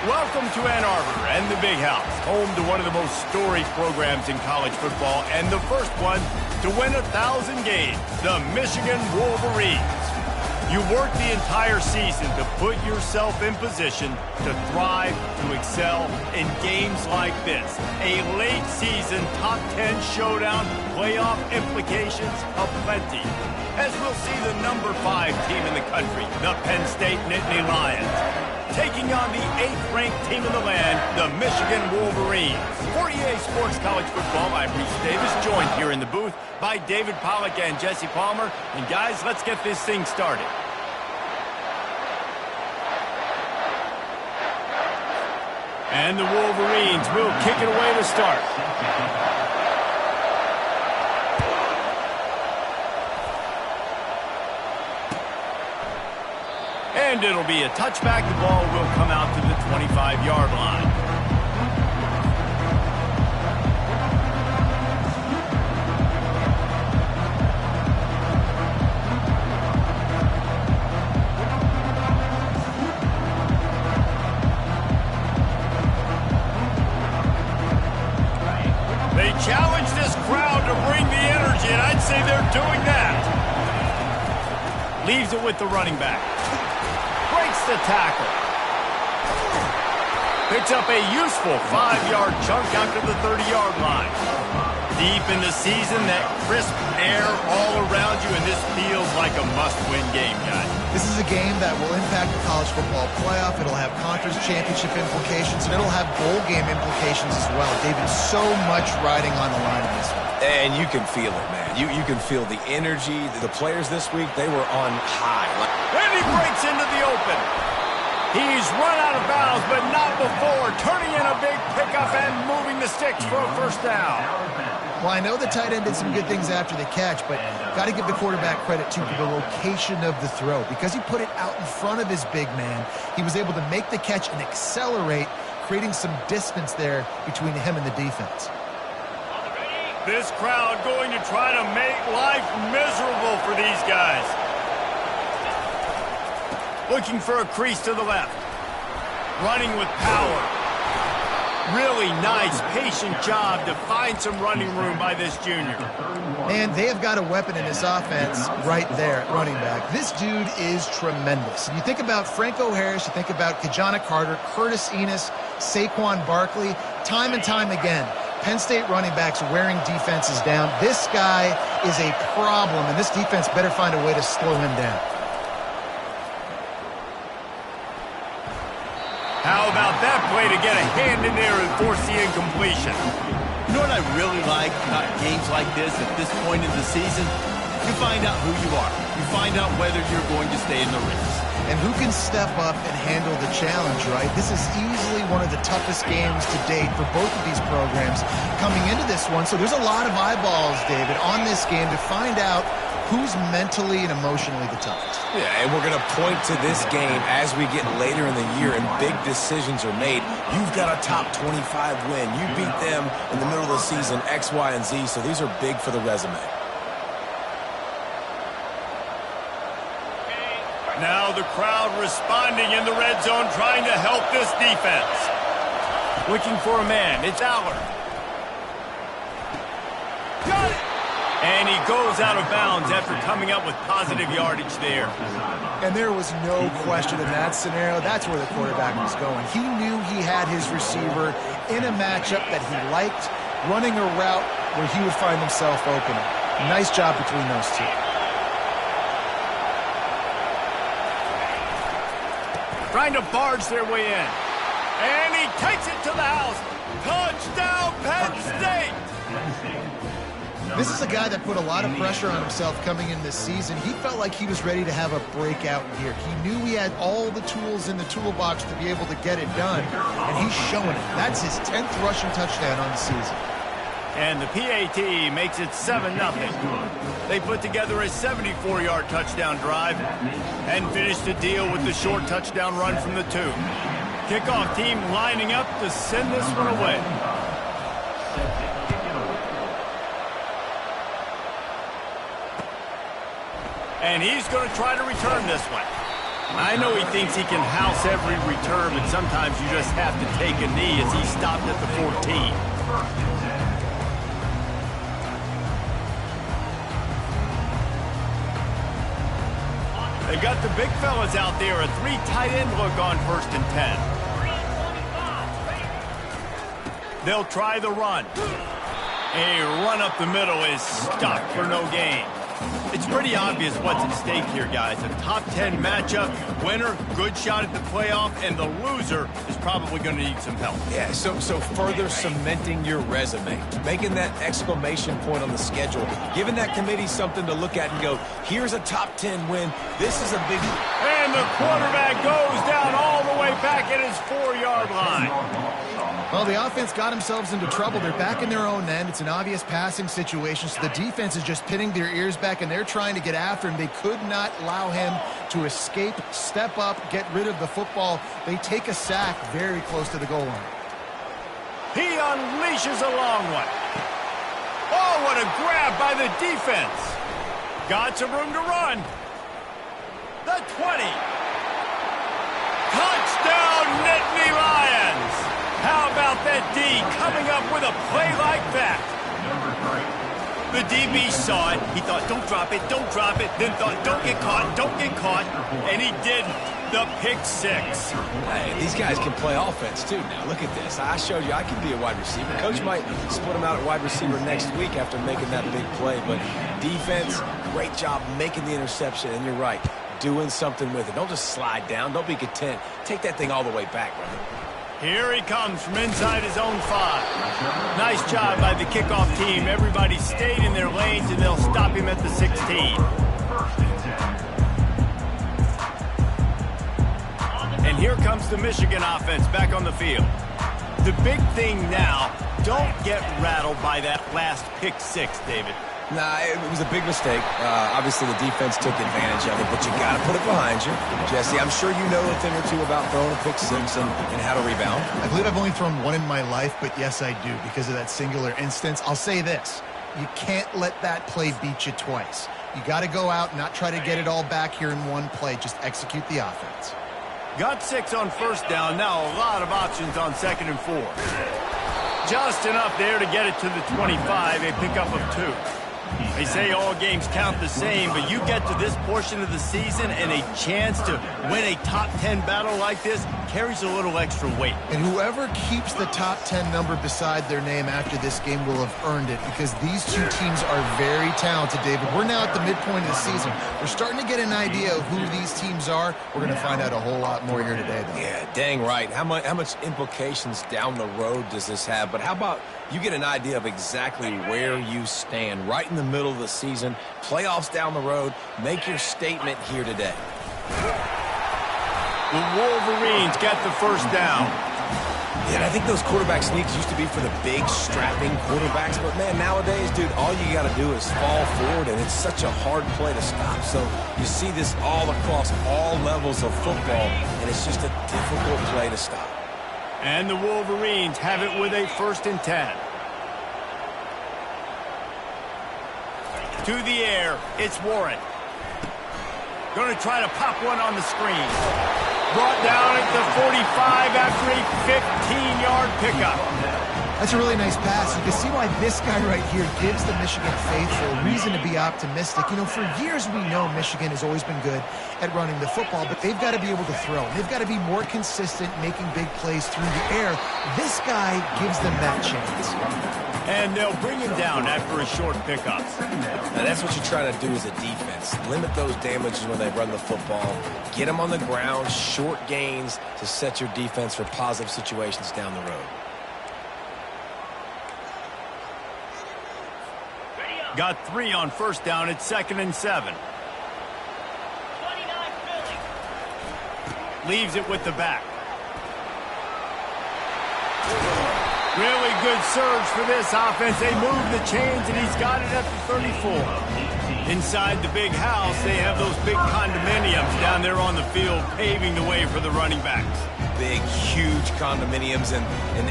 Welcome to Ann Arbor and the Big House, home to one of the most storied programs in college football and the first one to win 1,000 games, the Michigan Wolverines. You work the entire season to put yourself in position to thrive, to excel in games like this. A late season top 10 showdown, playoff implications aplenty. As we'll see the number 5 team in the country, the Penn State Nittany Lions, taking on the 8th-ranked team in the land, the Michigan Wolverines. For EA Sports College Football, I'm Reese Davis, joined here in the booth by David Pollack and Jesse Palmer. And guys, let's get this thing started. And the Wolverines will kick it away to start. And it'll be a touchback. The ball will come out to the 25-yard line. They challenge this crowd to bring the energy, and I'd say they're doing that. Leaves it with the running back. Breaks the tackle. Picks up a useful 5-yard chunk out to the 30-yard line. Deep in the season, that crisp air all around you, and this feels like a must-win game, guys. This is a game that will impact the college football playoff. It'll have conference championship implications, and it'll have bowl game implications as well. David, so much riding on the line in this one. And you can feel it, man. You can feel the energy. The players this week, they were on high. And he breaks into the open. He's run out of bounds, but not before. Turning in a big pickup and moving the sticks for a first down. Well, I know the tight end did some good things after the catch, but got to give the quarterback credit, too, for the location of the throw. Because he put it out in front of his big man, he was able to make the catch and accelerate, creating some distance there between him and the defense. This crowd going to try to make life miserable for these guys. Looking for a crease to the left. Running with power. Really nice, patient job to find some running room by this junior. And they have got a weapon in this offense right there at running back. This dude is tremendous. And you think about Franco Harris, you think about Kajana Carter, Curtis Enos, Saquon Barkley, time and time again. Penn State running backs wearing defenses down. This guy is a problem, and this defense better find a way to slow him down. How about that play to get a hand in there and force the incompletion? You know what I really like about games like this at this point in the season? You find out who you are. You find out whether you're going to stay in the race. And who can step up and handle the challenge, right? This is easily one of the toughest games to date for both of these programs coming into this one. So there's a lot of eyeballs, David, on this game to find out who's mentally and emotionally the toughest. Yeah, and we're going to point to this game as we get later in the year and big decisions are made. You've got a top 25 win. You beat them in the middle of the season, X, Y, and Z, so these are big for the resume. Now the crowd responding in the red zone, trying to help this defense. Looking for a man. It's Allard. Got it! And he goes out of bounds after coming up with positive yardage there. And there was no question in that scenario. That's where the quarterback was going. He knew he had his receiver in a matchup that he liked, running a route where he would find himself open. Nice job between those two. Trying to barge their way in. And he takes it to the house. Touchdown, Penn State! This is a guy that put a lot of pressure on himself coming in this season. He felt like he was ready to have a breakout year. He knew he had all the tools in the toolbox to be able to get it done, and he's showing it. That's his 10th rushing touchdown on the season. And the PAT makes it 7-0. They put together a 74-yard touchdown drive and finished the deal with the short touchdown run from the 2. Kickoff team lining up to send this one away. And he's going to try to return this one. I know he thinks he can house every return, but sometimes you just have to take a knee as he stopped at the 14. They got the big fellas out there, a 3 tight end look on 1st and 10. They'll try the run. A run up the middle is stopped for no gain. It's pretty obvious what's at stake here, guys. A top 10 matchup, winner, good shot at the playoff, and the loser is probably going to need some help. Yeah, so further cementing your resume, making that exclamation point on the schedule, giving that committee something to look at and go, here's a top 10 win. This is a big... And the quarterback goes down all the way back at his 4-yard line. Well, the offense got themselves into trouble. They're back in their own end. It's an obvious passing situation, so the defense is just pinning their ears back, and they're trying to get after him. They could not allow him to escape, step up, get rid of the football. They take a sack very close to the goal line. He unleashes a long one. Oh, what a grab by the defense. Got some room to run. The 20. Touchdown, Nittany Lions. How about that D coming up with a play like that? The DB saw it. He thought, don't drop it, don't drop it. Then thought, don't get caught, don't get caught. And he did the pick 6. Hey, these guys can play offense, too. Now, look at this. I showed you I can be a wide receiver. Coach might split him out at wide receiver next week after making that big play. But defense, great job making the interception. And you're right, doing something with it. Don't just slide down. Don't be content. Take that thing all the way back, brother. Here he comes from inside his own 5. Nice job by the kickoff team. Everybody stayed in their lanes, and they'll stop him at the 16. And here comes the Michigan offense back on the field. The big thing now, don't get rattled by that last pick 6, David. Nah, it was a big mistake. Obviously, the defense took advantage of it, but you got to put it behind you. Jesse, I'm sure you know a thing or two about throwing a pick 6 and how to rebound. I believe I've only thrown one in my life, but yes, I do because of that singular instance. I'll say this. You can't let that play beat you twice. You got to go out and not try to get it all back here in one play. Just execute the offense. Got 6 on 1st down. Now a lot of options on 2nd and 4. Just enough there to get it to the 25, a pickup of 2. They say all games count the same, but you get to this portion of the season and a chance to win a top 10 battle like this carries a little extra weight. And whoever keeps the top 10 number beside their name after this game will have earned it because these two teams are very talented, David. We're now at the midpoint of the season. We're starting to get an idea of who these teams are. We're going to find out a whole lot more here today, though. Yeah, dang right. How much implications down the road does this have? But how about you get an idea of exactly where you stand right in the middle of the season, playoffs down the road, make your statement here today. The Wolverines get the 1st down. Yeah, and I think those quarterback sneaks used to be for the big, strapping quarterbacks, but man, nowadays, dude, all you got to do is fall forward, and it's such a hard play to stop. So you see this all across all levels of football, and it's just a difficult play to stop. And the Wolverines have it with a 1st and 10. To the air, it's Warren. Going to try to pop one on the screen. Brought down at the 45 after a 15-yard pickup. That's a really nice pass. You can see why this guy right here gives the Michigan faithful a reason to be optimistic. You know, for years we know Michigan has always been good at running the football, but they've got to be able to throw. They've got to be more consistent making big plays through the air. This guy gives them that chance. And they'll bring him down after a short pickup. Now, that's what you're trying to do as a defense. Limit those damages when they run the football. Get them on the ground, short gains to set your defense for positive situations down the road. Got 3 on 1st down at 2nd and 7. Leaves it with the back. Really good surge for this offense. They move the chains, and he's got it at the 34. Inside the big house, they have those big condominiums down there on the field, paving the way for the running backs. Big, huge condominiums, and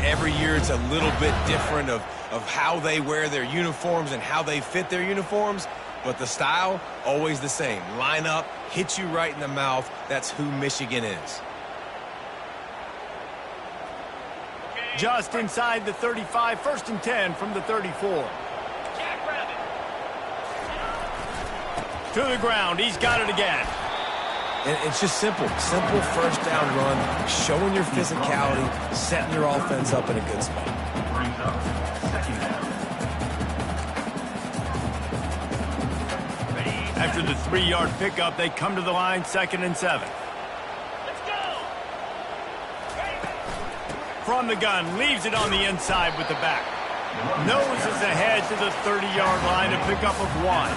every year it's a little bit different of how they wear their uniforms and how they fit their uniforms. But the style, always the same. Line up, hit you right in the mouth. That's who Michigan is. Just inside the 35, 1st and 10 from the 34. To the ground, he's got it again. And it's just simple first down run, showing your physicality, setting your offense up in a good spot. After the 3-yard pickup, they come to the line, 2nd and 7. From the gun, leaves it on the inside with the back. Noses ahead to the 30-yard line, a pickup of 1.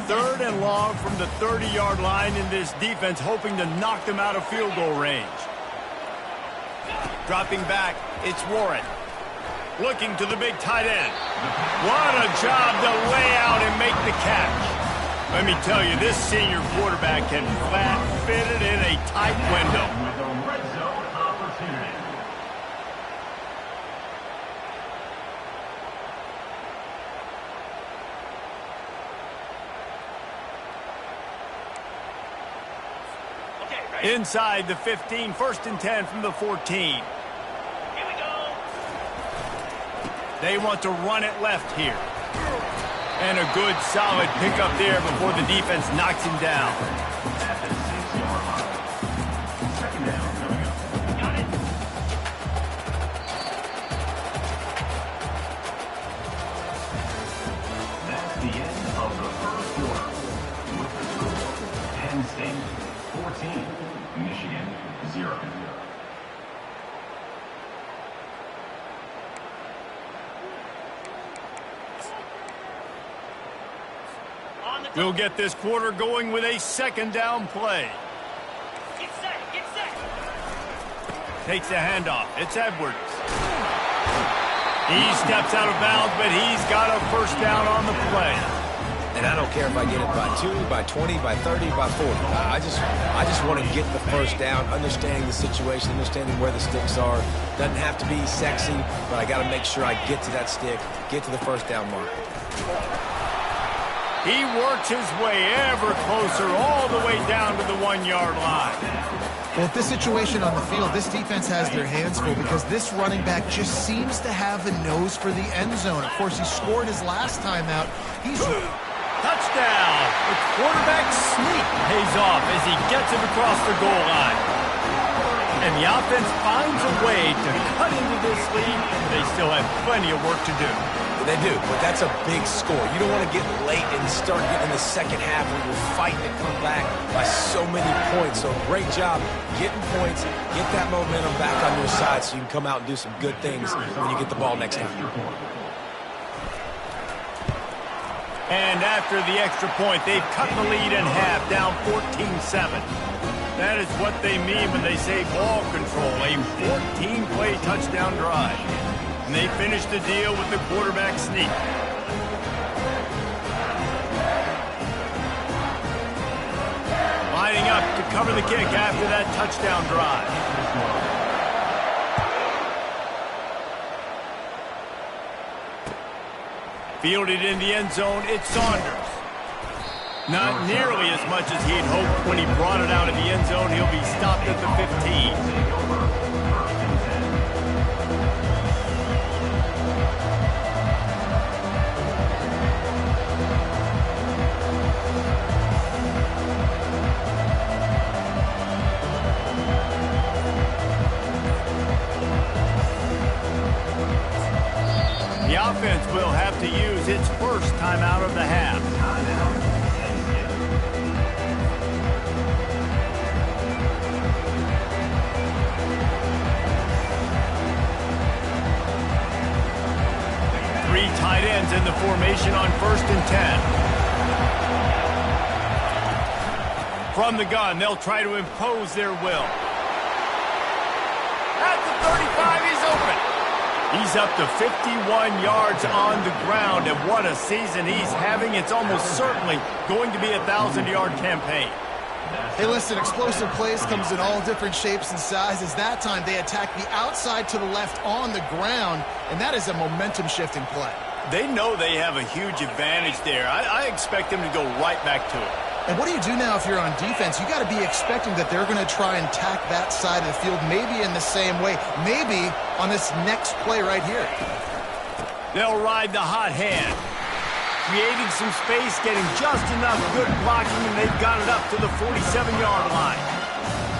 Third and long from the 30-yard line, in this defense hoping to knock them out of field goal range. Dropping back, it's Warren. Looking to the big tight end. What a job to lay out and make the catch. Let me tell you, this senior quarterback can flat fit it in a tight window. Inside the 15, 1st and 10 from the 14. Here we go. They want to run it left here. And a good, solid pickup there before the defense knocks him down. Got it. That's the end of the first quarter. With the score, Penn State 14, Michigan 0. We'll get this quarter going with a 2nd down play. Get set, get set. Takes a handoff. It's Edwards. He steps out of bounds, but he's got a 1st down on the play. And I don't care if I get it by 2, by 20, by 30, by 40. I just want to get the 1st down, understanding the situation, understanding where the sticks are. Doesn't have to be sexy, but I got to make sure I get to that stick, get to the 1st down mark. He works his way ever closer all the way down to the 1-yard line. Well, with this situation on the field, this defense has their hands full because this running back just seems to have a nose for the end zone. Of course, he scored his last time out. He's... Touchdown! The quarterback sneak pays off as he gets it across the goal line. And the offense finds a way to cut into this lead. They still have plenty of work to do. They do, but that's a big score. You don't want to get late and start getting in the second half where you're fighting to come back by so many points. So great job getting points, get that momentum back on your side so you can come out and do some good things when you get the ball next time. And after the extra point, they've cut the lead in half, down 14-7. That is what they mean when they say ball control, a 14-play touchdown drive. And they finish the deal with the quarterback sneak. Lining up to cover the kick after that touchdown drive. Fielded in the end zone, it's Saunders. Not nearly as much as he'd hoped when he brought it out of the end zone. He'll be stopped at the 15. The offense will have to use its 1st timeout of the half. 3 tight ends in the formation on 1st and 10. From the gun, they'll try to impose their will. At the 35, he's open. He's up to 51 yards on the ground, and what a season he's having. It's almost certainly going to be a 1,000-yard campaign. Hey, listen, explosive plays comes in all different shapes and sizes. That time they attack the outside to the left on the ground, and that is a momentum-shifting play. They know they have a huge advantage there. I expect them to go right back to it. And what do you do now if you're on defense? You got to be expecting that they're going to try and tack that side of the field, maybe in the same way, maybe on this next play right here. They'll ride the hot hand, creating some space, getting just enough good blocking, and they've got it up to the 47-yard line.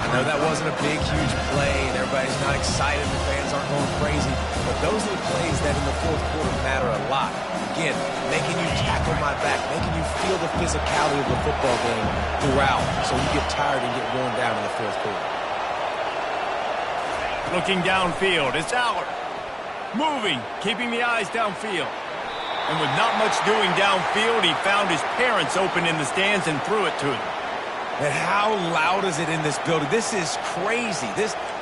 I know that wasn't a big, huge play, and everybody's not excited. The fans aren't going crazy. But those are the plays that in the fourth quarter matter a lot. Again, making you tackle my back, making you feel the physicality of the football game throughout, so you get tired and get worn down in the fourth quarter. Looking downfield, it's Allard. Moving, keeping the eyes downfield. And with not much doing downfield, he found his parents open in the stands and threw it to them. And how loud is it in this building? This is crazy.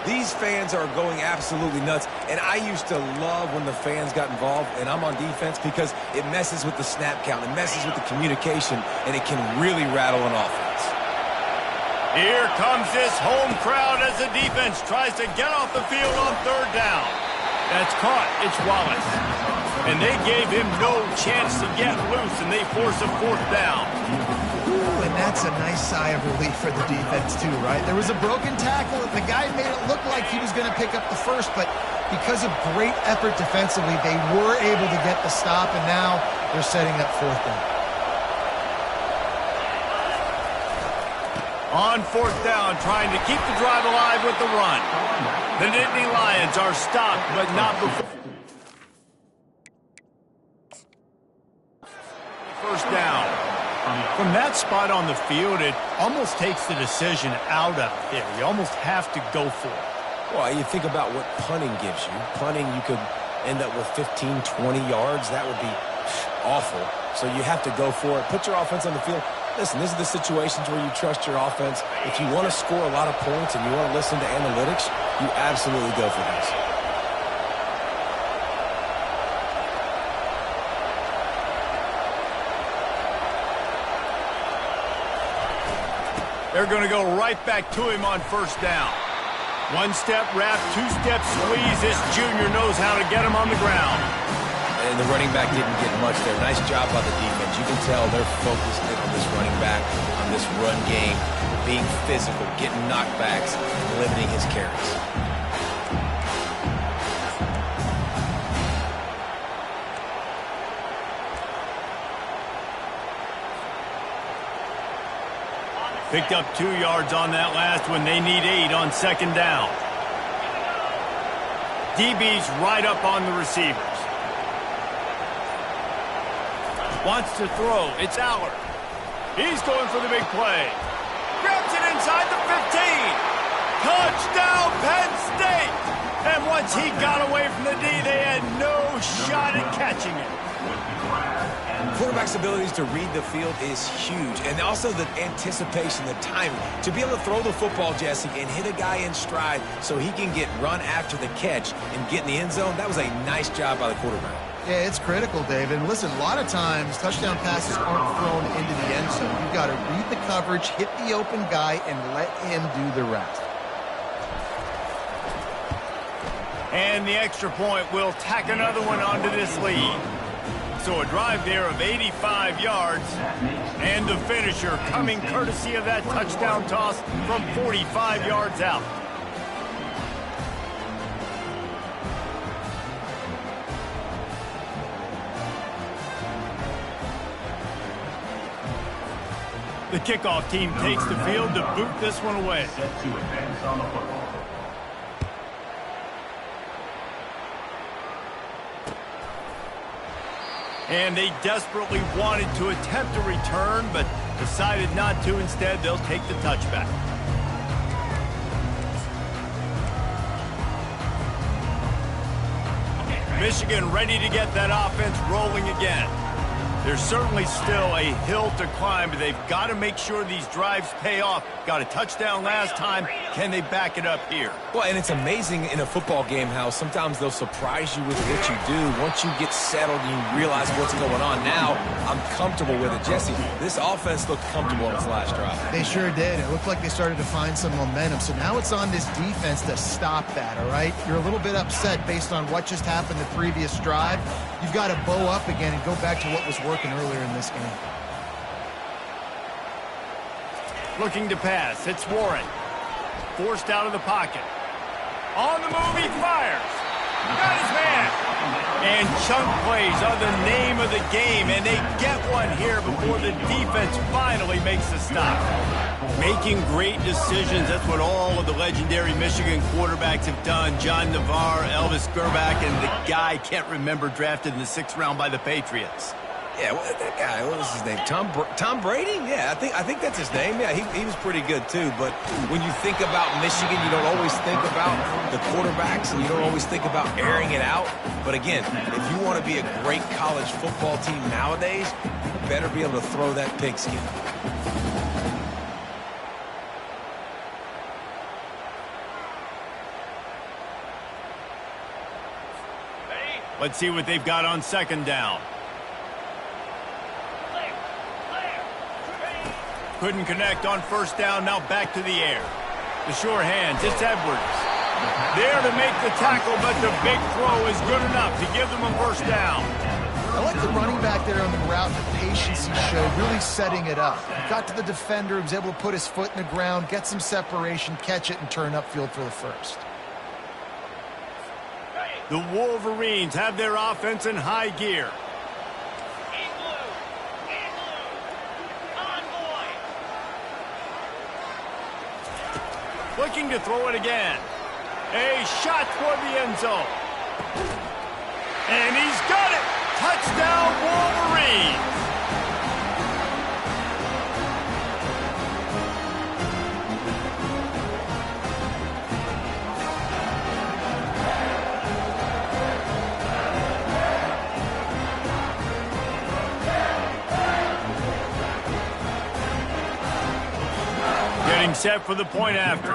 These fans are going absolutely nuts. And I used to love when the fans got involved, and I'm on defense, because it messes with the snap count. It messes with the communication, and it can really rattle an offense. Here comes this home crowd as the defense tries to get off the field on third down. That's caught. It's Wallace. And they gave him no chance to get loose, and they force a fourth down. Ooh, and that's a nice sigh of relief for the defense too, right? There was a broken tackle. The guy made it look like he was going to pick up the first, but because of great effort defensively, they were able to get the stop, and now they're setting up fourth down. On fourth down, trying to keep the drive alive with the run. The Nittany Lions are stopped, but not before. First down. From that spot on the field, it almost takes the decision out of there. You almost have to go for it. Well, you think about what punting gives you. Punting, you could end up with 15, 20 yards. That would be awful. So you have to go for it. Put your offense on the field. Listen, these are the situations where you trust your offense. If you want to score a lot of points and you want to listen to analytics, you absolutely go for this. They're going to go right back to him on first down. One-step wrap, two-step squeeze. This junior knows how to get him on the ground. And the running back didn't get much there. Nice job by the defense. You can tell they're focused in on this running back, on this run game, being physical, getting knockbacks, and limiting his carries. Picked up 2 yards on that last one. They need 8 on second down. DB's right up on the receivers. Wants to throw. It's Allard. He's going for the big play. Grabs it inside the 15. Touchdown, Penn State! And once he got away from the D, they had no shot at catching it. Quarterback's abilities to read the field is huge, and also the anticipation, the timing. To be able to throw the football, Jesse, and hit a guy in stride so he can get run after the catch and get in the end zone, that was a nice job by the quarterback. Yeah, it's critical, David. And listen, a lot of times touchdown passes aren't thrown into the end zone. You've got to read the coverage, hit the open guy, and let him do the rest. And the extra point will tack another one onto this lead. So a drive there of 85 yards, and the finisher coming courtesy of that touchdown toss from 45 yards out. The kickoff team takes the field to boot this one away. Set to advance on the football. And they desperately wanted to attempt a return, but decided not to. Instead, they'll take the touchback. Michigan ready to get that offense rolling again. There's certainly still a hill to climb, but they've got to make sure these drives pay off. Got a touchdown last time. Can they back it up here? Well, and it's amazing in a football game how sometimes they'll surprise you with what you do. Once you get settled and you realize what's going on, now I'm comfortable with it. Jesse, this offense looked comfortable on its last drive. They sure did. It looked like they started to find some momentum. So now it's on this defense to stop that, all right? You're a little bit upset based on what just happened the previous drive. You've got to bow up again and go back to what was working earlier in this game. Looking to pass. It's Warren. Forced out of the pocket. On the move, he fires. Got his man. And chunk plays are the name of the game, and they get one here before the defense finally makes the stop. Making great decisions, that's what all of the legendary Michigan quarterbacks have done. John Navarre, Elvis Grbac, and the guy I can't remember drafted in the 6th round by the Patriots. Yeah, that guy, what was his name? Tom Brady? Yeah, I think that's his name. Yeah, he was pretty good too. But when you think about Michigan, you don't always think about the quarterbacks, and you don't always think about airing it out. But again, if you want to be a great college football team nowadays, you better be able to throw that pigskin. Let's see what they've got on 2nd down. Couldn't connect on 1st down, now back to the air. The sure hands, it's Edwards. There to make the tackle, but the big throw is good enough to give them a 1st down. I like the running back there on the route, the patience he showed, really setting it up. Got to the defender, was able to put his foot in the ground, get some separation, catch it, and turn upfield for the 1st. The Wolverines have their offense in high gear. Looking to throw it again. A shot toward the end zone. And he's got it. Touchdown, Wolverines. Getting set for the point after.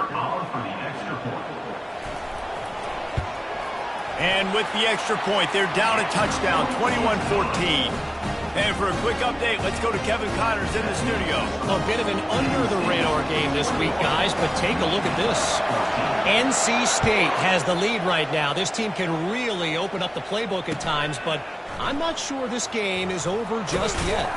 And with the extra point, they're down a touchdown, 21-14. And for a quick update, let's go to Kevin Connors in the studio. A bit of an under-the-radar game this week, guys, but take a look at this. NC State has the lead right now. This team can really open up the playbook at times, but I'm not sure this game is over just yet.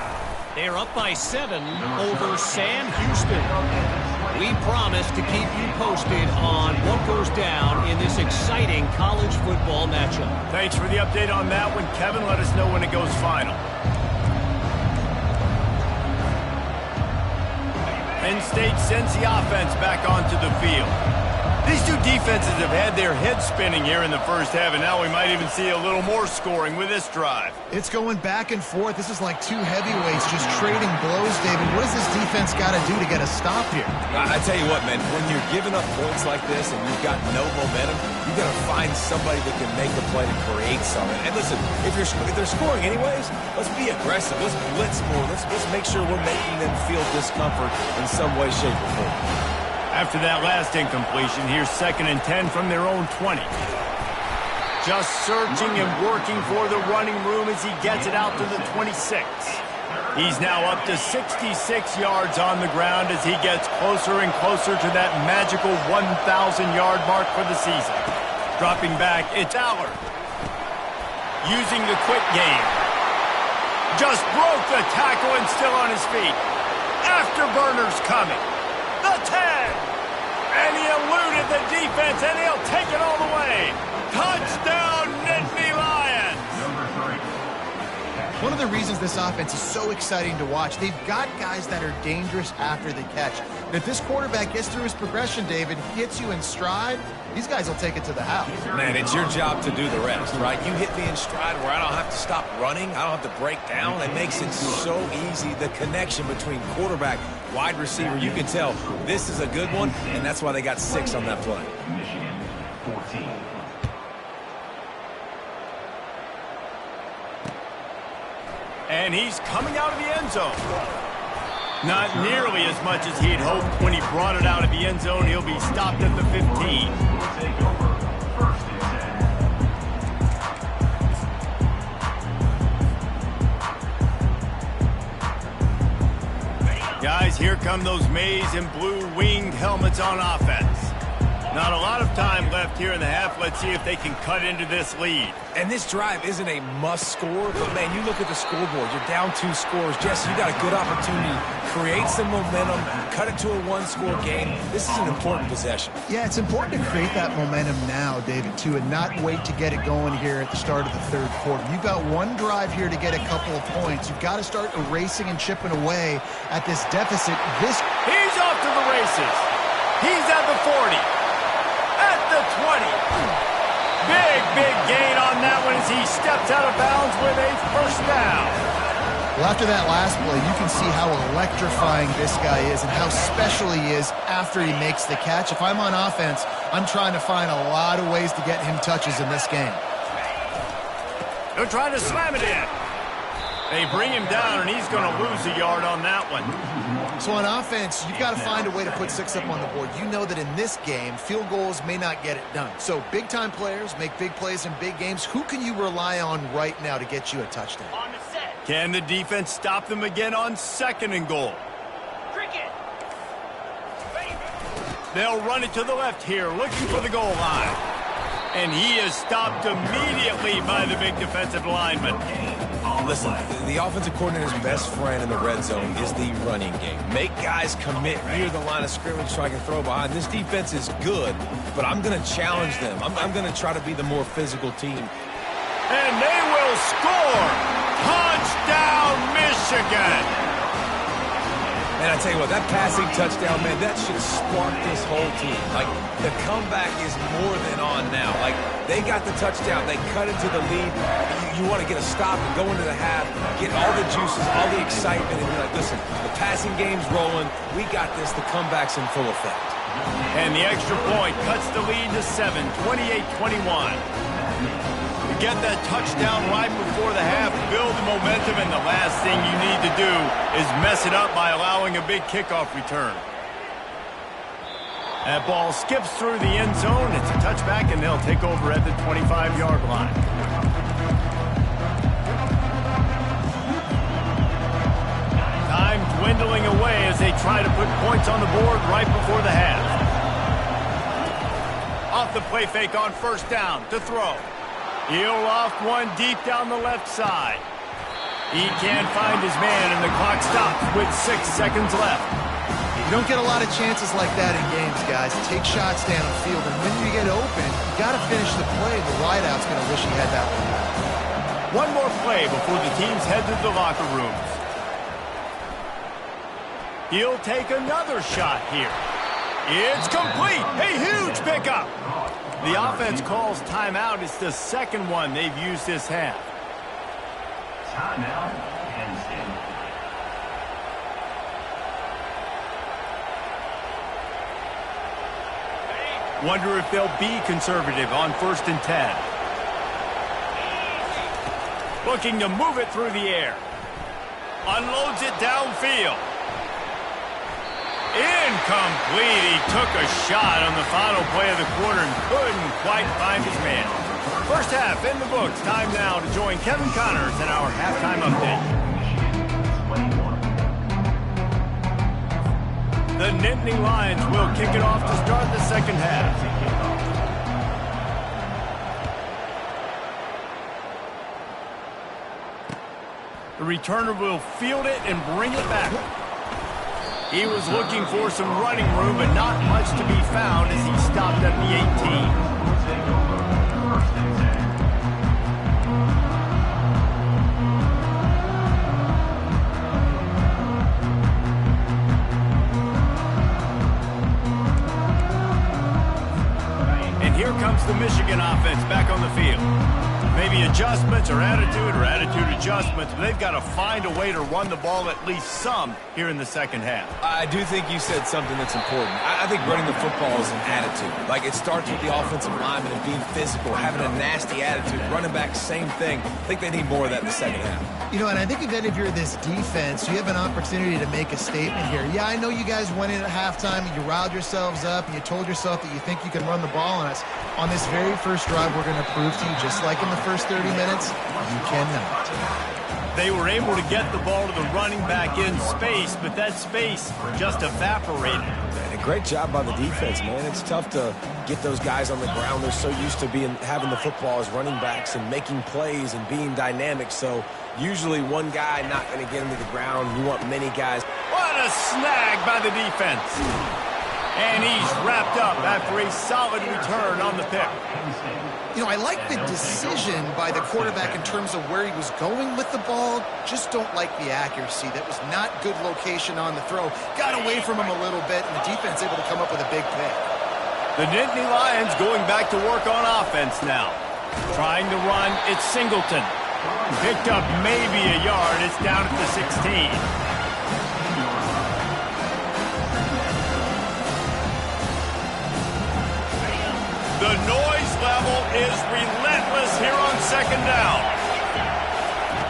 They're up by 7 over Sam Houston. We promise to keep you posted on what goes down in this exciting college football matchup. Thanks for the update on that one, Kevin. Let us know when it goes final. Penn State sends the offense back onto the field. These two defenses have had their heads spinning here in the 1st half, and now we might even see a little more scoring with this drive. It's going back and forth. This is like two heavyweights just trading blows, David. What does this defense got to do to get a stop here? I tell you what, man, when you're giving up points like this and you've got no momentum, you got to find somebody that can make a play to create something. And listen, if they're scoring anyways, let's be aggressive. Let's blitz more. Let's make sure we're making them feel discomfort in some way, shape, or form. After that last incompletion, here's 2nd and 10 from their own 20. Just searching and working for the running room as he gets it out to the 26. He's now up to 66 yards on the ground as he gets closer and closer to that magical 1,000-yard mark for the season. Dropping back, it's Allard. Using the quick game. Just broke the tackle and still on his feet. Afterburners coming. The 10. And he eluded the defense, and he'll take it all the way. Touchdown, Nittany Lions. One of the reasons this offense is so exciting to watch, they've got guys that are dangerous after the catch. And if this quarterback gets through his progression, David, hits you in stride, these guys will take it to the house. Man, it's your job to do the rest, right? You hit me in stride where I don't have to stop running. I don't have to break down. It makes it so easy. The connection between quarterback, wide receiver, you can tell this is a good one, and that's why they got 6 on that play. Michigan, 14. And he's coming out of the end zone. Not nearly as much as he'd hoped when he brought it out of the end zone. He'll be stopped at the 15. Take over. First and 10. Guys, here come those maize and blue winged helmets on offense. Not a lot of time left here in the half. Let's see if they can cut into this lead. And this drive isn't a must score, but man, you look at the scoreboard, you're down 2 scores. Jesse, you got a good opportunity. Create some momentum, cut it to a 1-score game. This is an important possession. Yeah, it's important to create that momentum now, David, too, and not wait to get it going here at the start of the third quarter. You've got one drive here to get a couple of points. You've got to start erasing and chipping away at this deficit. He's off to the races. He's at the 40. At the 20. Big gain on that one as he steps out of bounds with a first down. Well, after that last play, you can see how electrifying this guy is and how special he is after he makes the catch. If I'm on offense, I'm trying to find a lot of ways to get him touches in this game. They're trying to slam it in. They bring him down, and he's going to lose a yard on that one. So on offense, you've got to find a way to put 6 up on the board. You know that in this game, field goals may not get it done. So big-time players make big plays in big games. Who can you rely on right now to get you a touchdown? On the set. Can the defense stop them again on 2nd and goal? Cricket. They'll run it to the left here, looking for the goal line. And he is stopped immediately by the big defensive lineman. Listen, the offensive coordinator's best friend in the red zone is the running game. Make guys commit near the line of scrimmage so I can throw behind. This defense is good, but I'm going to challenge them. I'm going to try to be the more physical team. And they will score! Touchdown, Michigan! And I tell you what, that passing touchdown, man, that should spark this whole team. Like, the comeback is more than on now. Like, they got the touchdown. They cut into the lead. You want to get a stop and go into the half, get all the juices, all the excitement, and be like, listen, the passing game's rolling. We got this. The comeback's in full effect. And the extra point cuts the lead to 7, 28-21. Get that touchdown right before the half, build the momentum, and the last thing you need to do is mess it up by allowing a big kickoff return. That ball skips through the end zone. It's a touchback, and they'll take over at the 25-yard line. Time dwindling away as they try to put points on the board right before the half. Off the play fake on 1st down to throw. He'll loft one deep down the left side. He can't find his man, and the clock stops with 6 seconds left. You don't get a lot of chances like that in games, guys. Take shots downfield, and when you get open, you got to finish the play. The wideout's going to wish he had that one. One more play before the teams head to the locker rooms. He'll take another shot here. It's complete. A huge pickup. The offense calls timeout. It's the 2nd one they've used this half. Timeout, Penn State. Wonder if they'll be conservative on 1st and 10. Looking to move it through the air. Unloads it downfield. Incomplete. He took a shot on the final play of the quarter and couldn't quite find his man. First half in the books. Time now to join Kevin Connors in our halftime update. The Nittany Lions will kick it off to start the 2nd half. The returner will field it and bring it back. He was looking for some running room, but not much to be found as he stopped at the 18. And here comes the Michigan offense back on the field. Maybe adjustments or attitude adjustments, but they've got to find a way to run the ball at least some here in the second half. I do think you said something that's important. I think running the football is an attitude. Like, it starts with the offensive lineman and being physical, having a nasty attitude. Running back, same thing. I think they need more of that in the second half. You know, and I think that if you're this defense, you have an opportunity to make a statement here. Yeah, I know you guys went in at halftime and you riled yourselves up and you told yourself that you think you can run the ball on us. On this very first drive, we're going to prove to you, just like in the first 30 minutes, you cannot. They were able to get the ball to the running back in space, but that space just evaporated. And a great job by the defense, man. It's tough to get those guys on the ground. They're so used to having the football as running backs and making plays and being dynamic. So usually one guy not going to get him to the ground. You want many guys. What a snag by the defense. And he's wrapped up after a solid return on the pick. You know, I like the decision by the quarterback in terms of where he was going with the ball. Just don't like the accuracy. That was not good location on the throw. Got away from him a little bit, and the defense able to come up with a big pick. The Nittany Lions going back to work on offense now. Trying to run, it's Singleton. Picked up maybe a yard. It's down at the 16. The noise level is relentless here on second down.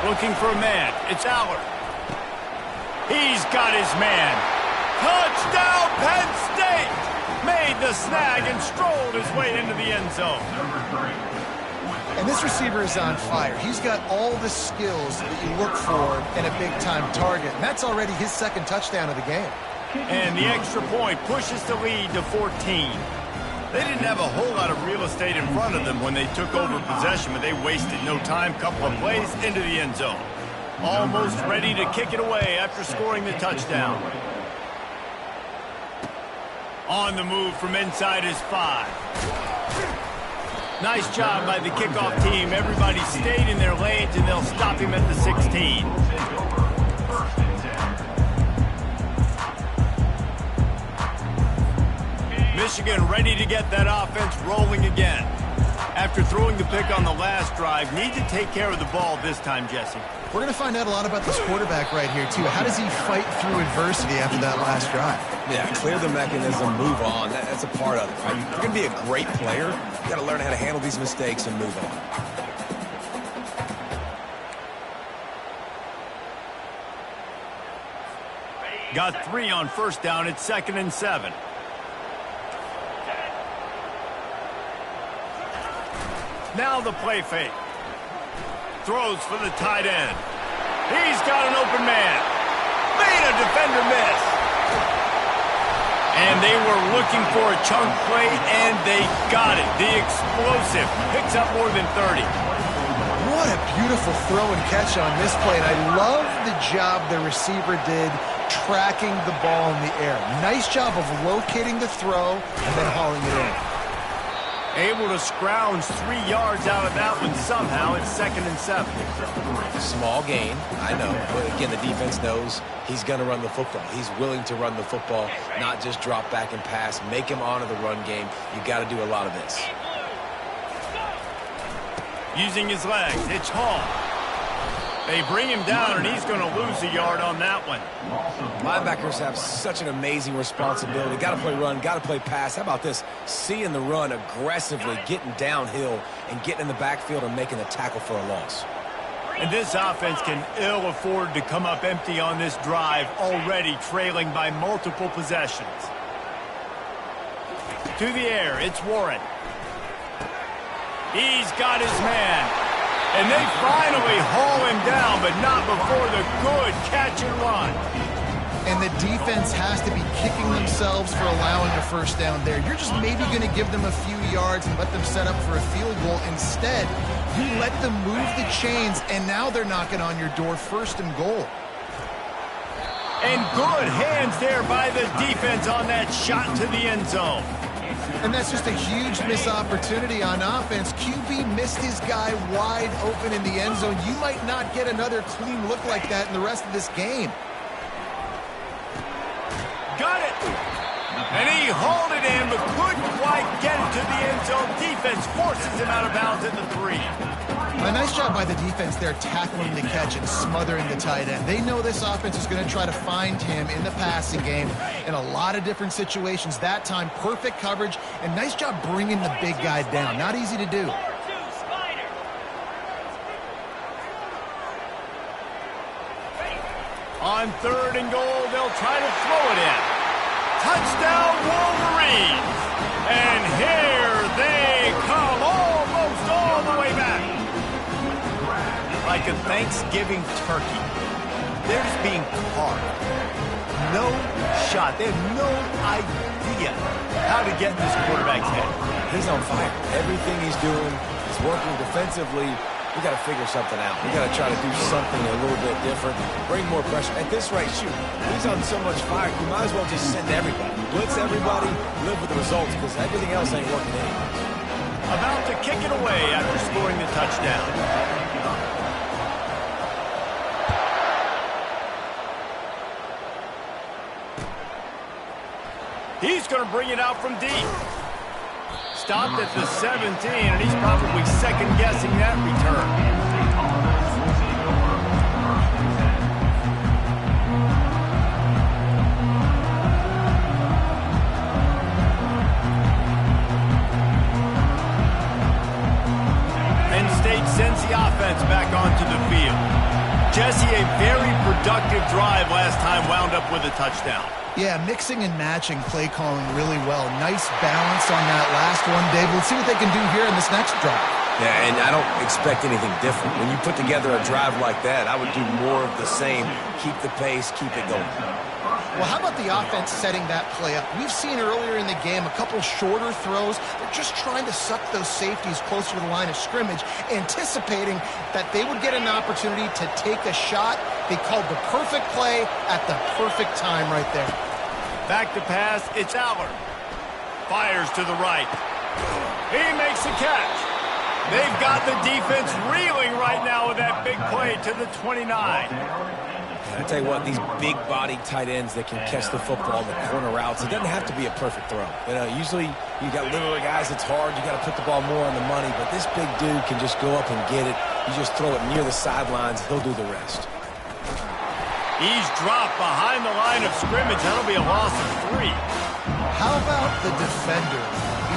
Looking for a man. It's Allard. He's got his man. Touchdown, Penn State! Made the snag and strolled his way into the end zone. And this receiver is on fire. He's got all the skills that you look for in a big-time target. And that's already his second touchdown of the game. And the extra point pushes the lead to 14. They didn't have a whole lot of real estate in front of them when they took over possession, but they wasted no time. Couple of plays into the end zone. Almost ready to kick it away after scoring the touchdown. On the move from inside his 5. Nice job by the kickoff team. Everybody stayed in their lanes, and they'll stop him at the 16. Michigan ready to get that offense rolling again. After throwing the pick on the last drive, need to take care of the ball this time, Jesse. We're going to find out a lot about this quarterback right here, too. How does he fight through adversity after that last drive? Yeah, clear the mechanism, move on. That's a part of it. Right? You're going to be a great player. You got to learn how to handle these mistakes and move on. Got 3 on first down. It's 2nd and 7. Now the play fake. Throws for the tight end. He's got an open man. Made a defender miss. And they were looking for a chunk play, and they got it. The explosive picks up more than 30. What a beautiful throw and catch on this play. And I love the job the receiver did tracking the ball in the air. Nice job of locating the throw and then hauling it in. Able to scrounge 3 yards out of that one somehow. It's 2nd and 7. Small gain, I know. But again, the defense knows he's going to run the football. He's willing to run the football, not just drop back and pass. Make him honor the run game. You got to do a lot of this. Using his legs, it's Hall. They bring him down, and he's going to lose a yard on that one. Linebackers have such an amazing responsibility. Got to play run, got to play pass. How about this? Seeing the run aggressively, getting downhill, and getting in the backfield and making the tackle for a loss. And this offense can ill afford to come up empty on this drive, already trailing by multiple possessions. To the air, it's Warren. He's got his man. And they finally haul him down, but not before the good catch and run. And the defense has to be kicking themselves for allowing a first down there. You're just maybe going to give them a few yards and let them set up for a field goal. Instead, you let them move the chains, and now they're knocking on your door, 1st and goal. And good hands there by the defense on that shot to the end zone. And that's just a huge missed opportunity on offense. QB missed his guy wide open in the end zone. You might not get another clean look like that in the rest of this game. Got it. And he hauled it in, but couldn't quite get it to the end zone. Defense forces him out of bounds at the 3. A nice job by the defense there, tackling the catch and smothering the tight end. They know this offense is going to try to find him in the passing game in a lot of different situations. That time, perfect coverage, and nice job bringing the big guy down. Not easy to do. On 3rd and goal, they'll try to throw it in. Touchdown, Wolverines! And here they come, almost all the way back. Like a Thanksgiving turkey. They're just being carved. No shot. They have no idea how to get in this quarterback's head. He's on fire. Everything he's doing is working defensively. We got to figure something out. We got to try to do something a little bit different. Bring more pressure. At this rate, shoot, he's on so much fire. You might as well just send everybody. Blitz everybody, live with the results, because everything else ain't working anyways. About to kick it away after scoring the touchdown. He's going to bring it out from deep. Stopped at the 17, and he's probably second-guessing that return. Penn State sends the offense back onto the field. Jesse, a very productive drive last time, wound up with a touchdown. Yeah, mixing and matching play calling really well. Nice balance on that last one, Dave. Let's see what they can do here in this next drive. Yeah, and I don't expect anything different. When you put together a drive like that, I would do more of the same. Keep the pace, keep it going. Well, how about the offense setting that play up? We've seen earlier in the game a couple shorter throws. They're just trying to suck those safeties closer to the line of scrimmage, anticipating that they would get an opportunity to take a shot. They called the perfect play at the perfect time right there. Back to pass, it's Allard. Fires to the right. He makes the catch. They've got the defense reeling right now with that big play to the 29. I tell you what, these big-bodied tight ends that can catch the football in the corner routes, it doesn't have to be a perfect throw. You know, usually you got littler guys, it's hard. You got to put the ball more on the money, but this big dude can just go up and get it. You just throw it near the sidelines, he'll do the rest. He's dropped behind the line of scrimmage. That'll be a loss of 3. How about the defender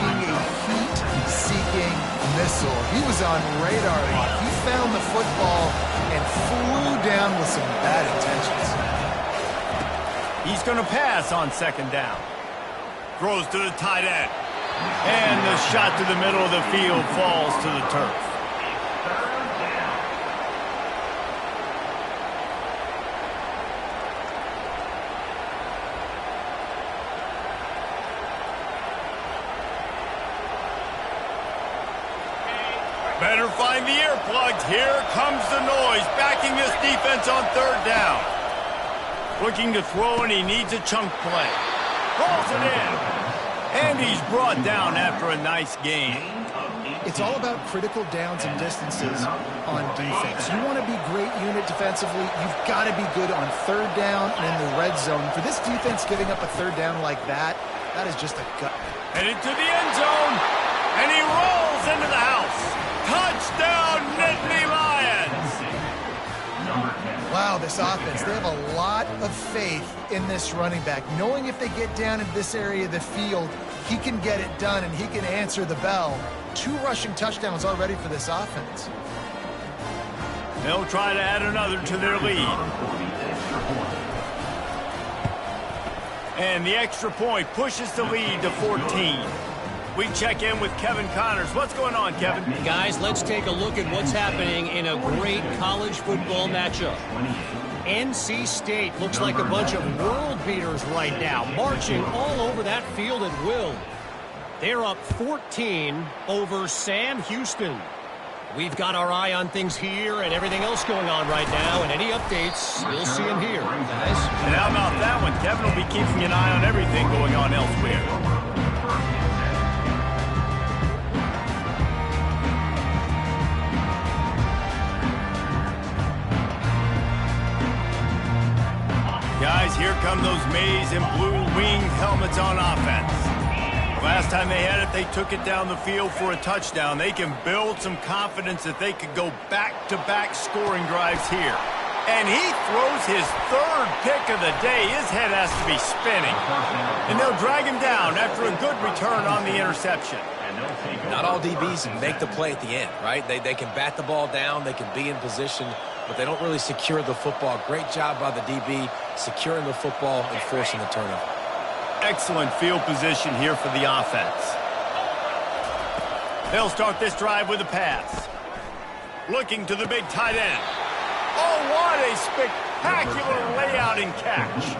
being a heat-seeking missile? He was on radar. He found the football and flew down with some bad intentions. He's going to pass on 2nd down. Throws to the tight end. And the shot to the middle of the field falls to the turf. Better find the earplugs. Here comes the noise, backing this defense on 3rd down. Looking to throw, and he needs a chunk play. Calls it in. And he's brought down after a nice gain. It's all about critical downs and distances on defense. You want to be great unit defensively, you've got to be good on 3rd down and in the red zone. For this defense giving up a 3rd down like that, that is just a gut. Headed to the end zone, and he rolls into the house. Touchdown, Nittany Lions! Wow, this offense, they have a lot of faith in this running back. Knowing if they get down into this area of the field, he can get it done and he can answer the bell. 2 rushing touchdowns already for this offense. They'll try to add another to their lead. And the extra point pushes the lead to 14. We check in with Kevin Connors. What's going on, Kevin? Guys, let's take a look at what's happening in a great college football matchup. NC State looks like a bunch of world beaters right now, marching all over that field at will. They're up 14 over Sam Houston. We've got our eye on things here and everything else going on right now, and any updates, you'll see them here, guys. And how about that one? Kevin will be keeping an eye on everything going on elsewhere. Guys, here come those maize and blue winged helmets on offense. Last time they had it, they took it down the field for a touchdown. They can build some confidence that they could go back-to-back scoring drives here. And he throws his third pick of the day. His head has to be spinning. And they'll drag him down after a good return on the interception. Not all DBs make the play at the end, right? They can bat the ball down, they can be in position, but they don't really secure the football. Great job by the DB securing the football and forcing the turnover. Excellent field position here for the offense. They'll start this drive with a pass. Looking to the big tight end. Oh, what a spectacular layout and catch.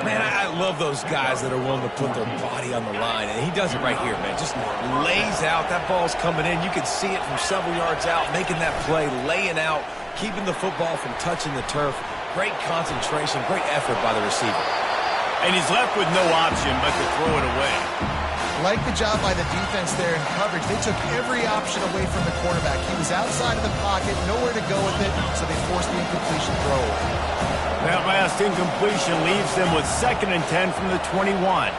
Man, I love those guys that are willing to put their body on the line, and he does it right here, man. Just lays out. That ball's coming in. You can see it from several yards out, making that play, laying out, keeping the football from touching the turf. Great concentration, great effort by the receiver. And he's left with no option but to throw it away. Like the job by the defense there in coverage. They took every option away from the quarterback. He was outside of the pocket, nowhere to go with it, so they forced the incompletion throw away. That last incompletion leaves them with 2nd and 10 from the 21.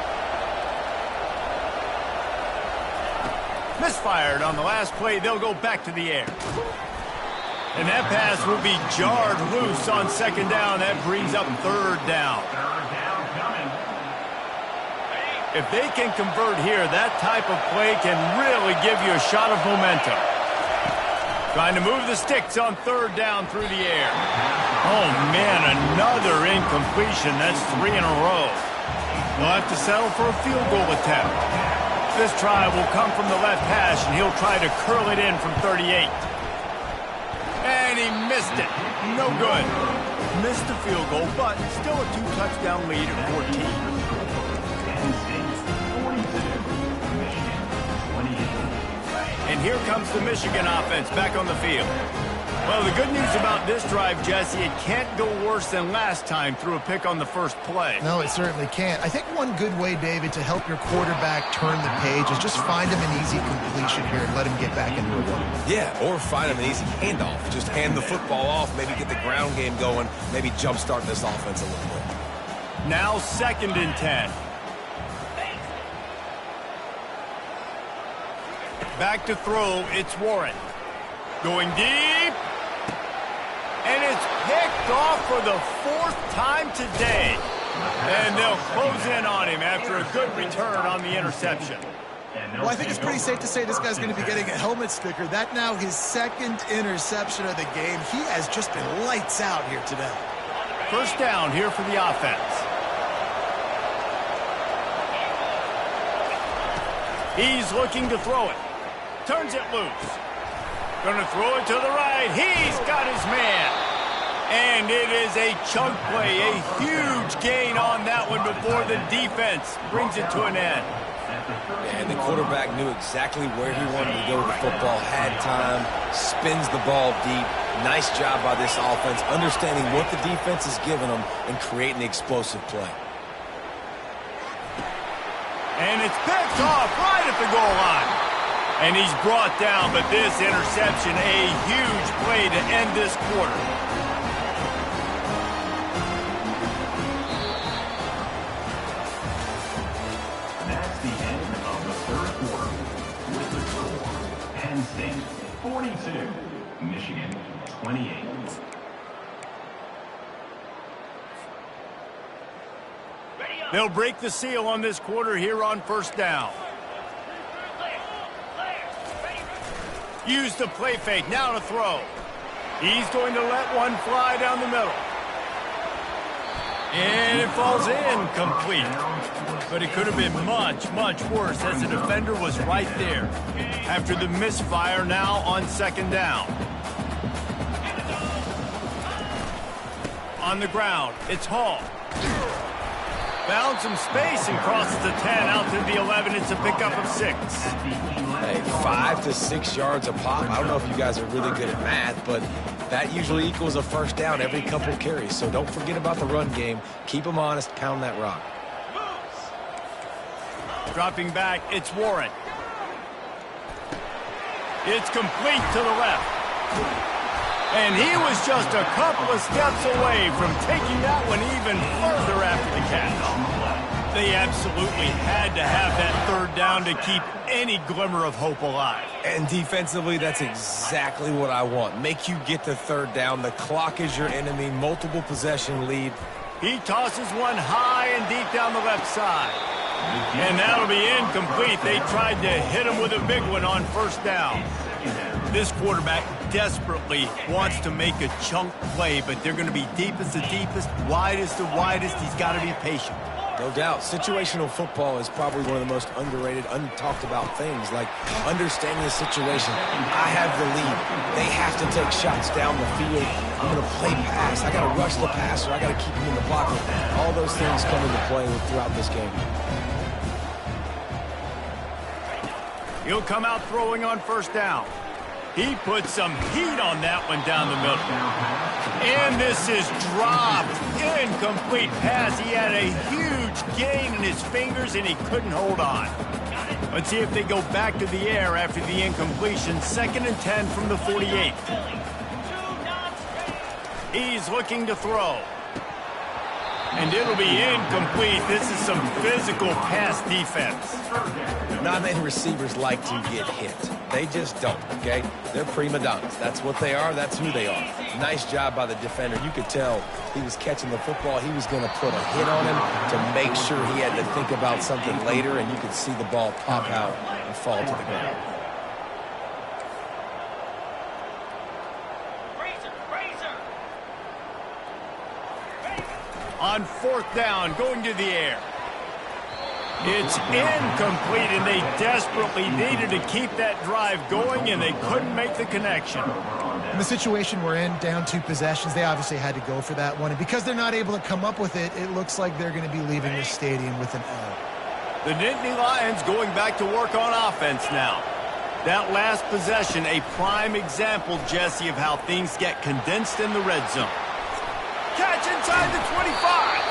Misfired on the last play. They'll go back to the air. And that pass will be jarred loose on 2nd down. That brings up 3rd down. If they can convert here, that type of play can really give you a shot of momentum. Trying to move the sticks on 3rd down through the air. Oh, man, another incompletion. That's 3 in a row. They'll have to settle for a field goal attempt. This try will come from the left hash, and he'll try to curl it in from 38. And he missed it. No good. Missed the field goal, but still a 2-touchdown lead at 14. And here comes the Michigan offense back on the field. Well, the good news about this drive, Jesse, it can't go worse than last time through a pick on the first play. No, it certainly can't. I think one good way, David, to help your quarterback turn the page is just find him an easy completion here and let him get back into a run. Yeah, or find him an easy handoff. Just hand the football off, maybe get the ground game going, maybe jumpstart this offense a little bit. Now 2nd and 10. Back to throw, it's Warren. Going deep. And it's picked off for the 4th time today. And they'll close in on him after a good return on the interception. Well, I think it's pretty safe to say this guy's going to be getting a helmet sticker. That now his 2nd interception of the game. He has just been lights out here today. 1st down here for the offense. He's looking to throw it. Turns it loose. Gonna throw it to the right. He's got his man. And it is a chunk play. A huge gain on that one before the defense brings it to an end. And the quarterback knew exactly where he wanted to go with the football, had time, spins the ball deep. Nice job by this offense, understanding what the defense is giving them and creating the explosive play. And it's picked off right at the goal line. And he's brought down, but this interception, a huge play to end this quarter. That's the end of the 3rd quarter. With the score, Penn State 42, Michigan 28. They'll break the seal on this quarter here on 1st down. Use the play fake, now to throw. He's going to let one fly down the middle. And it falls incomplete. But it could have been much, much worse as the defender was right there. After the misfire, now on 2nd down. On the ground, it's Hall. Found some space and crosses the 10 out to the 11. It's a pickup of 6. Hey, 5 to 6 yards a pop. I don't know if you guys are really good at math, but that usually equals a 1st down every couple carries. So don't forget about the run game. Keep them honest. Pound that rock. Dropping back, it's Warren. It's complete to the left. And he was just a couple of steps away from taking that one even further after the catch. The they absolutely had to have that third down to keep any glimmer of hope alive. And defensively, that's exactly what I want. Make you get the third down. The clock is your enemy. Multiple possession lead. He tosses one high and deep down the left side. And that'll be incomplete. They tried to hit him with a big one on first down. This quarterback desperately wants to make a chunk play, but they're going to be deepest to deepest, widest to widest. He's got to be patient. No doubt. Situational football is probably one of the most underrated, untalked about things, like understanding the situation. I have the lead. They have to take shots down the field. I'm going to play pass. I got to rush the passer. I got to keep him in the pocket. All those things come into play throughout this game. He'll come out throwing on first down. He put some heat on that one down the middle. And this is dropped. Incomplete pass. He had a huge gain in his fingers, and he couldn't hold on. Let's see if they go back to the air after the incompletion. 2nd and 10 from the 48. He's looking to throw. And it'll be incomplete. This is some physical pass defense. Not many receivers like to get hit. They just don't, okay? They're prima donnas. That's what they are. That's who they are. Nice job by the defender. You could tell he was catching the football. He was going to put a hit on him to make sure he had to think about something later, and you could see the ball pop out and fall to the ground. On 4th down, going to the air. It's incomplete, and they desperately needed to keep that drive going, and they couldn't make the connection. In the situation we're in, down 2 possessions, they obviously had to go for that one. And because they're not able to come up with it, it looks like they're going to be leaving the stadium with an L. The Nittany Lions going back to work on offense now. That last possession, a prime example, Jesse, of how things get condensed in the red zone. Catch inside the 25.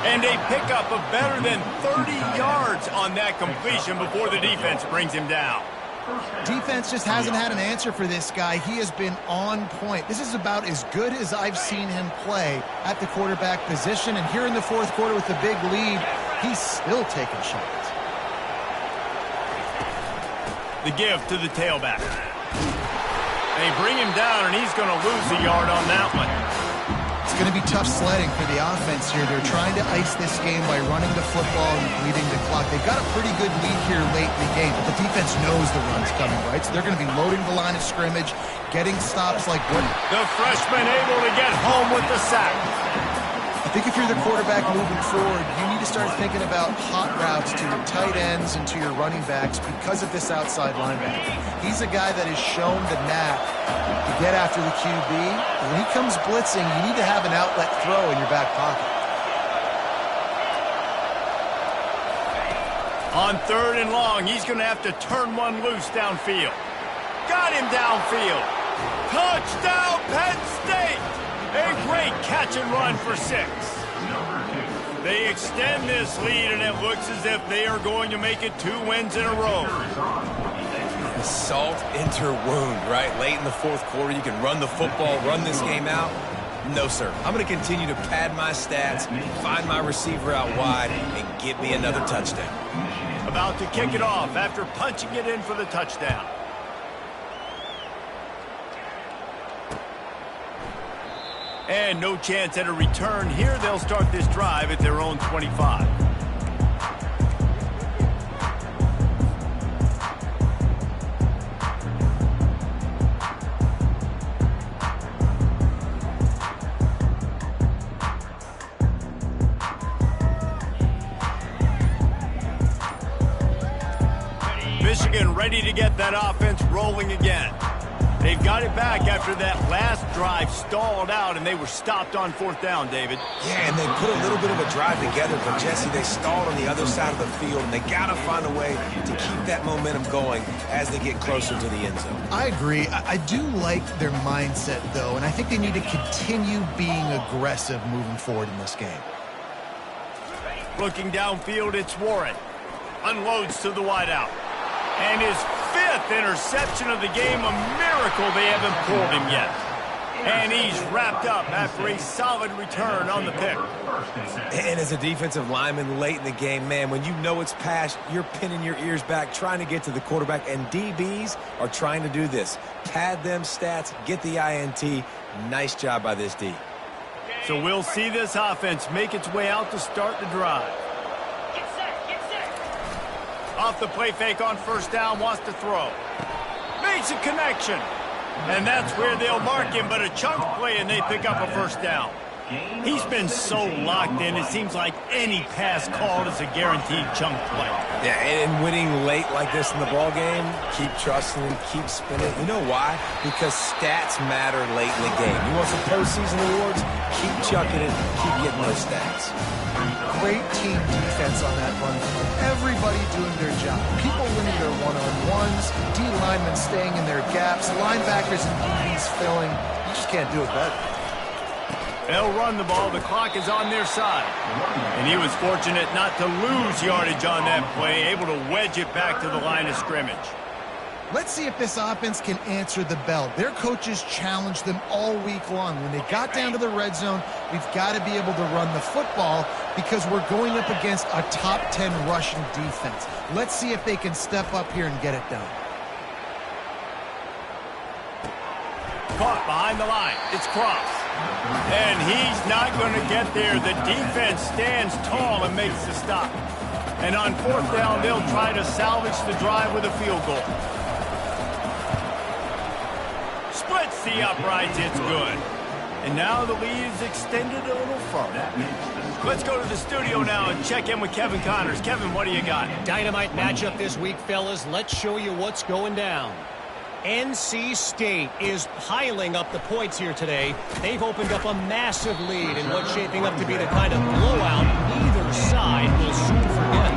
And a pickup of better than 30 yards on that completion before the defense brings him down. Defense just hasn't had an answer for this guy. He has been on point. This is about as good as I've seen him play at the quarterback position. And here in the 4th quarter with the big lead, he's still taking shots. The give to the tailback. They bring him down, and he's going to lose a yard on that one. It's going to be tough sledding for the offense here. They're trying to ice this game by running the football and bleeding the clock. They've got a pretty good lead here late in the game, but the defense knows the run's coming, right? So they're going to be loading the line of scrimmage, getting stops like what? The freshman able to get home with the sack. I think if you're the quarterback moving forward, you need to start thinking about hot routes to your tight ends and to your running backs because of this outside linebacker. He's a guy that has shown the knack to get after the QB. When he comes blitzing, you need to have an outlet throw in your back pocket. On 3rd and long, he's going to have to turn one loose downfield. Got him downfield. Touchdown, Penn State! A great catch and run for 6. They extend this lead, and it looks as if they are going to make it 2 wins in a row. Salt into wound, right? Late in the 4th quarter, you can run the football, run this game out. No, sir. I'm going to continue to pad my stats, find my receiver out wide, and get me another touchdown. About to kick it off after punching it in for the touchdown. And no chance at a return here. They'll start this drive at their own 25. Michigan ready to get that offense rolling again. They've got it back after that last drive stalled out, and they were stopped on 4th down, David. Yeah, and they put a little bit of a drive together, but, Jesse, they stalled on the other side of the field, and they got to find a way to keep that momentum going as they get closer to the end zone. I agree. I do like their mindset, though, and I think they need to continue being aggressive moving forward in this game. Looking downfield, it's Warren. Unloads to the wideout. And his 5th interception of the game, a miracle they haven't pulled him yet. And he's wrapped up after a solid return on the pick. And as a defensive lineman late in the game, man, when you know it's passed, you're pinning your ears back trying to get to the quarterback, and DBs are trying to do this. Pad them stats, get the INT. Nice job by this D. So we'll see this offense make its way out to start the drive. Get set, get set. Off the play fake on first down, wants to throw. Makes a connection. And that's where they'll mark him, but a chunk play and they pick up a first down. He's been so locked in, it seems like any pass called is a guaranteed chunk play. Yeah, and winning late like this in the ball game, keep trusting him, keep spinning. You know why? Because stats matter late in the game. You want some postseason awards? Keep chucking it, keep getting those stats. Great team defense on that run. Everybody doing their job. People winning their one-on-ones, D linemen staying in their gaps, linebackers and DBs filling. You just can't do it better. They'll run the ball. The clock is on their side. And he was fortunate not to lose yardage on that play, able to wedge it back to the line of scrimmage. Let's see if this offense can answer the bell. Their coaches challenged them all week long. When they got down to the red zone, we've got to be able to run the football because we're going up against a top 10 rushing defense. Let's see if they can step up here and get it done. Caught behind the line. It's Cross. And he's not going to get there. The defense stands tall and makes the stop. And on fourth down, they'll try to salvage the drive with a field goal. Splits the uprights. It's good. And now the lead is extended a little further. Let's go to the studio now and check in with Kevin Connors. Kevin, what do you got? Dynamite matchup this week, fellas. Let's show you what's going down. NC State is piling up the points here today. They've opened up a massive lead in what's shaping up to be the kind of blowout neither side will soon forget.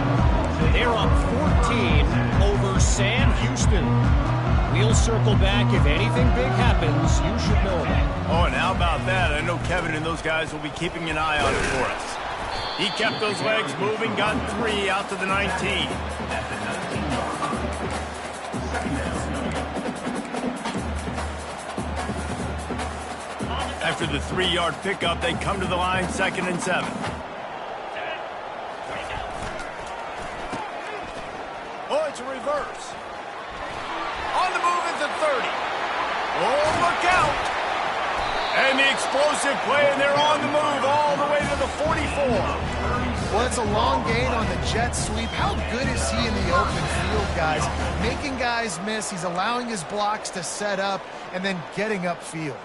They're up 14 over Sam Houston. We'll circle back. If anything big happens, you should know about it. Oh, and how about that? I know Kevin and those guys will be keeping an eye on it for us. He kept those legs moving, got 3 out to the 19. After the 3-yard pickup, they come to the line, 2nd and 7. Oh, it's a reverse. On the move at the 30. Oh, look out. And the explosive play, and they're on the move all the way to the 44. Well, it's a long gain on the jet sweep. How good is he in the open field, guys? Making guys miss. He's allowing his blocks to set up and then getting upfield.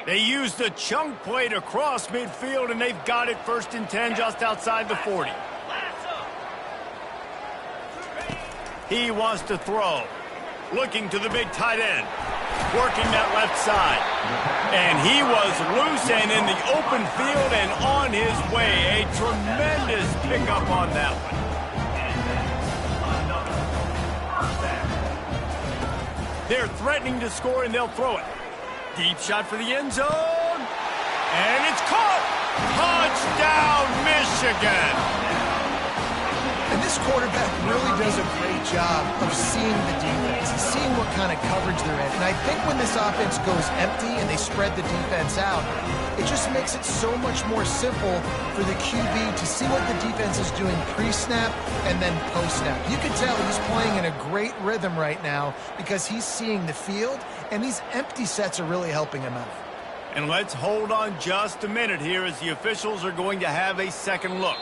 They used the chunk play to cross midfield, and they've got it 1st and 10 just outside the 40. He wants to throw. Looking to the big tight end. Working that left side. And he was loose and in the open field and on his way. A tremendous pickup on that one. They're threatening to score, and they'll throw it. Deep shot for the end zone. And it's caught. Touchdown, Michigan. And this quarterback really does a great job of seeing the defense, seeing what kind of coverage they're in. And I think when this offense goes empty and they spread the defense out, it just makes it so much more simple for the QB to see what the defense is doing pre-snap and then post-snap. You can tell he's playing in a great rhythm right now because he's seeing the field, and these empty sets are really helping him out. And let's hold on just a minute here as the officials are going to have a second look.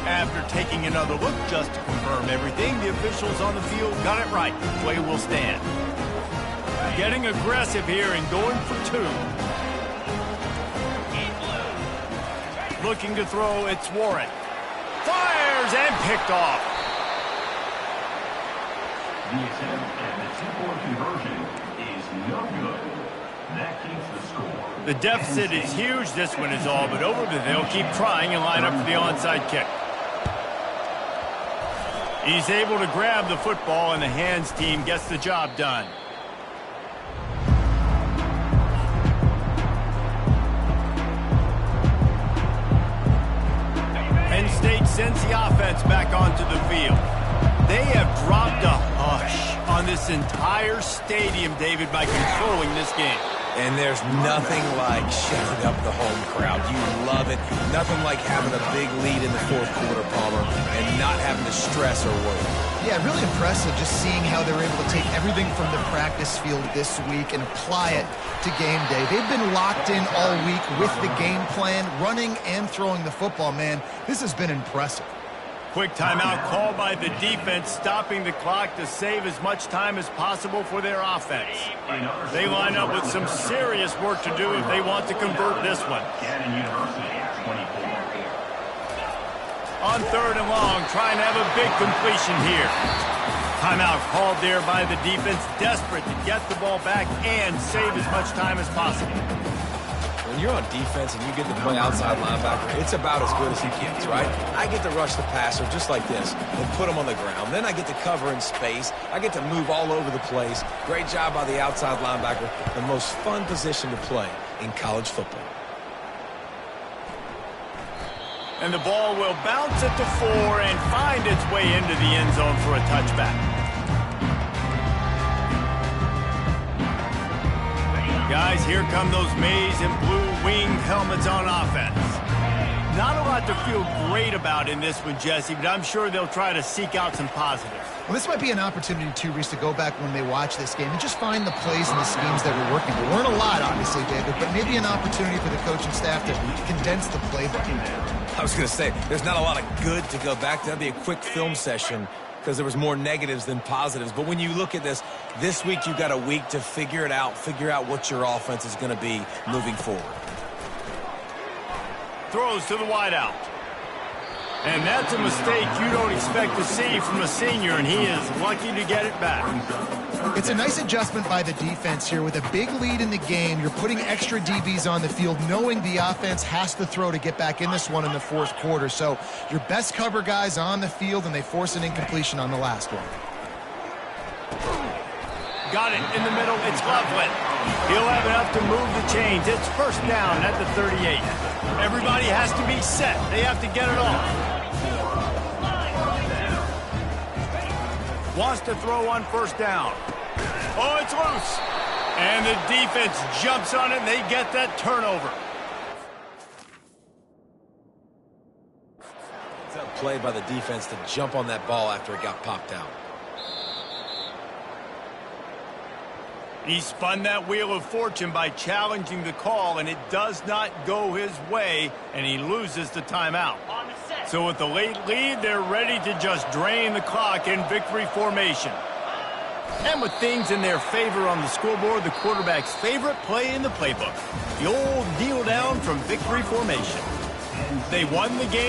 After taking another look just to confirm everything, the officials on the field got it right. Play will stand. Getting aggressive here and going for 2. Looking to throw, it's Warren. Fires and picked off. The attempt at the 2-point conversion is no good. That keeps the score. The deficit is huge. This one is all but over, but they'll keep trying and line up for the onside kick. He's able to grab the football, and the hands team gets the job done. Penn State sends the offense back onto the field. They have dropped a hush on this entire stadium, David, by controlling this game. And there's nothing like shutting up the home crowd. You love it. Nothing like having a big lead in the fourth quarter, Palmer, and not having to stress or worry. Yeah, really impressive just seeing how they're able to take everything from the practice field this week and apply it to game day. They've been locked in all week with the game plan, running and throwing the football, man. This has been impressive. Quick timeout called by the defense, stopping the clock to save as much time as possible for their offense. They line up with some serious work to do if they want to convert this one. On 3rd and long, trying to have a big completion here. Timeout called there by the defense, desperate to get the ball back and save as much time as possible. When you're on defense and you get to play outside linebacker, it's about as good as he gets, right? I get to rush the passer just like this and put him on the ground. Then I get to cover in space. I get to move all over the place. Great job by the outside linebacker. The most fun position to play in college football. And the ball will bounce at the 4 and find its way into the end zone for a touchback. Guys, here come those maize and blue winged helmets on offense. Not a lot to feel great about in this one, Jesse, but I'm sure they'll try to seek out some positives. Well, this might be an opportunity, too, Reese, to go back when they watch this game and just find the plays and the schemes that were working. There weren't a lot, obviously, David, but maybe an opportunity for the coaching staff to condense the playbook. I was going to say, there's not a lot of good to go back to. That'd be a quick film session because there was more negatives than positives. But when you look at this week you've got a week to figure it out, figure out what your offense is going to be moving forward. Throws to the wideout. And that's a mistake you don't expect to see from a senior, and he is lucky to get it back. It's a nice adjustment by the defense here. With a big lead in the game, you're putting extra DBs on the field, knowing the offense has to throw to get back in this one in the fourth quarter. So your best cover guys on the field, and they force an incompletion on the last one. Got it in the middle. It's Loveland. He'll have enough to move the chains. It's first down at the 38. Everybody has to be set. They have to get it off. Wants to throw on first down. Oh, it's loose. And the defense jumps on it, and they get that turnover. It's a play by the defense to jump on that ball after it got popped out. He spun that wheel of fortune by challenging the call, and it does not go his way, and he loses the timeout. So with the late lead, they're ready to just drain the clock in victory formation. And with things in their favor on the scoreboard, the quarterback's favorite play in the playbook, the old kneel down from victory formation. They won the game